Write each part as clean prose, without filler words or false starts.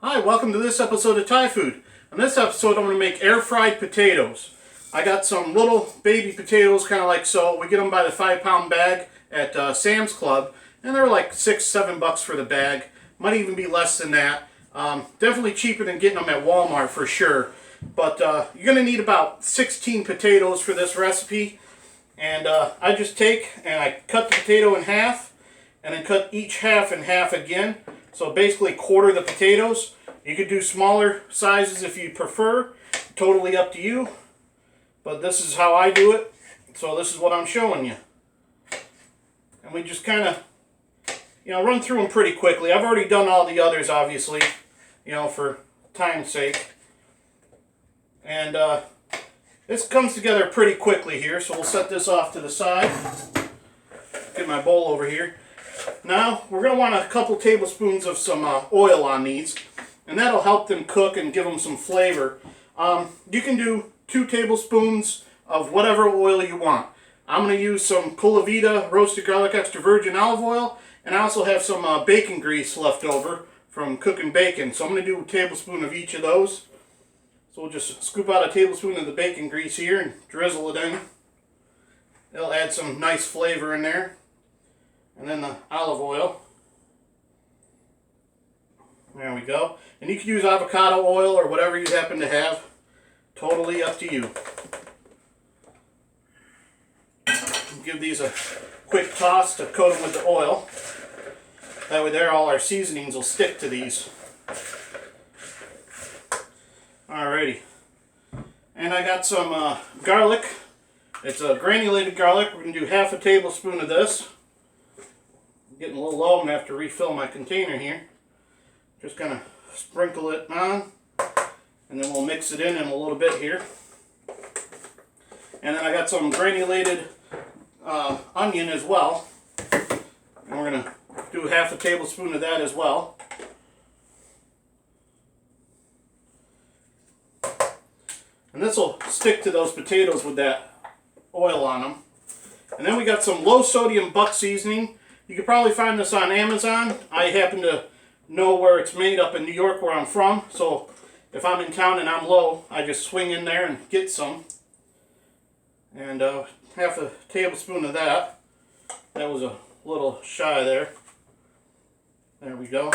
Hi, welcome to this episode of Thai Food. On this episode, I'm going to make air-fried potatoes. I got some little baby potatoes, kind of like so. We get them by the 5-pound bag at Sam's Club, and they're like $6-7 for the bag. Might even be less than that. Definitely cheaper than getting them at Walmart for sure. But you're going to need about 16 potatoes for this recipe. And I just take and I cut the potato in half, and then cut each half in half again. So basically quarter the potatoes. You could do smaller sizes if you prefer. Totally up to you. But this is how I do it. So this is what I'm showing you. And we just kind of, run through them pretty quickly. I've already done all the others, obviously, for time's sake. And this comes together pretty quickly here. So we'll set this off to the side. Get my bowl over here. Now, we're going to want a couple tablespoons of some oil on these, and that'll help them cook and give them some flavor. You can do 2 tablespoons of whatever oil you want. I'm going to use some Pula Vida roasted garlic extra virgin olive oil, and I also have some bacon grease left over from cooking bacon. So I'm going to do a tablespoon of each of those. So we'll just scoop out a tablespoon of the bacon grease here and drizzle it in. It'll add some nice flavor in there. And then the olive oil. There we go. And you can use avocado oil or whatever you happen to have. Totally up to you. Give these a quick toss to coat them with the oil. That way there all our seasonings will stick to these. Alrighty. And I got some garlic. It's a granulated garlic. We're going to do half a tablespoon of this. Getting a little low, I'm going to have to refill my container here. Just kind of sprinkle it on, and then we'll mix it in a little bit here. And then I got some granulated onion as well. And we're going to do half a tablespoon of that as well. And this will stick to those potatoes with that oil on them. And then we got some low sodium buck seasoning. You could probably find this on Amazon. I happen to know where it's made up in New York where I'm from. So if I'm in town and I'm low, I just swing in there and get some. And half a tablespoon of that. That was a little shy there. There we go.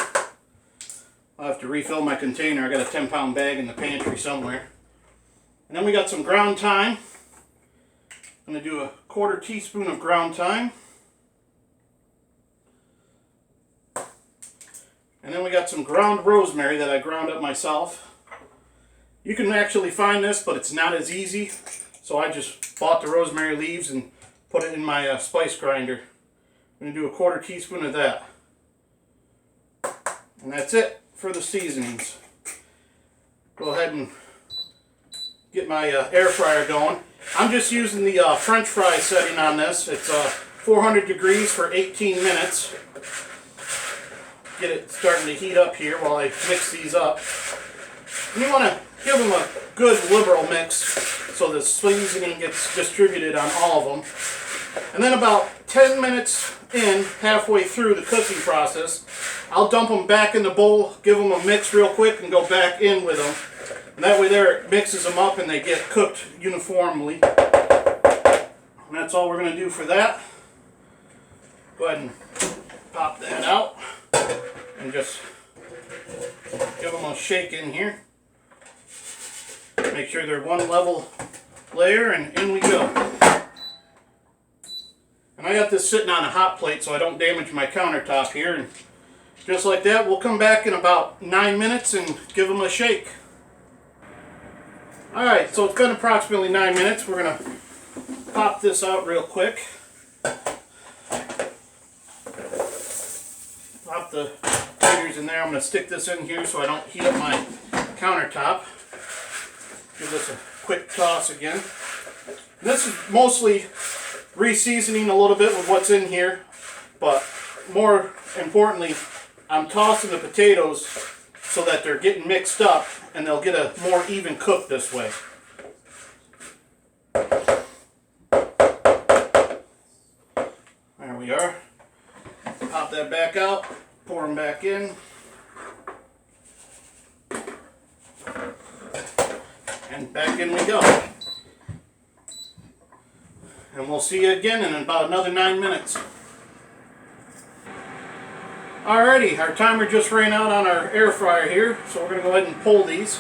I'll have to refill my container. I got a 10-pound bag in the pantry somewhere. And then we got some ground thyme. I'm going to do a 1/4 teaspoon of ground thyme. And then we got some ground rosemary that I ground up myself. You can actually find this, but it's not as easy. So I just bought the rosemary leaves and put it in my spice grinder. I'm going to do a 1/4 teaspoon of that. And that's it for the seasonings. Go ahead and get my air fryer going. I'm just using the French fry setting on this. It's 400 degrees for 18 minutes. Get it starting to heat up here while I mix these up. And you want to give them a good liberal mix so the seasoning gets distributed on all of them. And then about 10 minutes in, halfway through the cooking process, I'll dump them back in the bowl, give them a mix real quick, and go back in with them. And that way there it mixes them up and they get cooked uniformly. And that's all we're going to do for that. Go ahead and pop that out. And just give them a shake in here. Make sure they're one level layer, and in we go. And I got this sitting on a hot plate so I don't damage my countertop here. And just like that, we'll come back in about 9 minutes and give them a shake. Alright, so it's been approximately 9 minutes. We're going to pop this out real quick. Pop the fingers in there. I'm going to stick this in here so I don't heat up my countertop. Give this a quick toss again. This is mostly re-seasoning a little bit with what's in here, but more importantly, I'm tossing the potatoes so that they're getting mixed up and they'll get a more even cook this way. There we are. Pop that back out, pour them back in. And back in we go. And we'll see you again in about another 9 minutes. Alrighty, our timer just ran out on our air fryer here, so we're going to go ahead and pull these.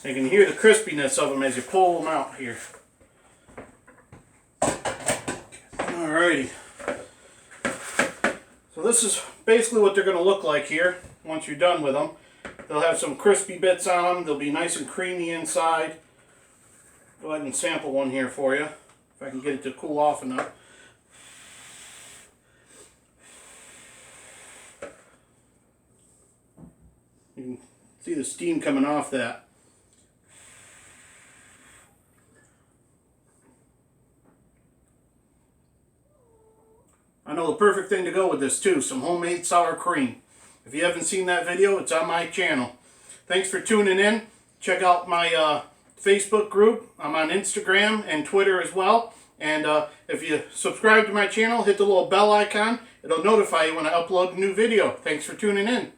You can hear the crispiness of them as you pull them out here. Alrighty. So this is basically what they're going to look like here once you're done with them. They'll have some crispy bits on them. They'll be nice and creamy inside. Go ahead and sample one here for you, if I can get it to cool off enough. You can see the steam coming off that. I know the perfect thing to go with this too, some homemade sour cream. If you haven't seen that video, it's on my channel. Thanks for tuning in. Check out my Facebook group. I'm on Instagram and Twitter as well. And if you subscribe to my channel, hit the little bell icon. It'll notify you when I upload a new video. Thanks for tuning in.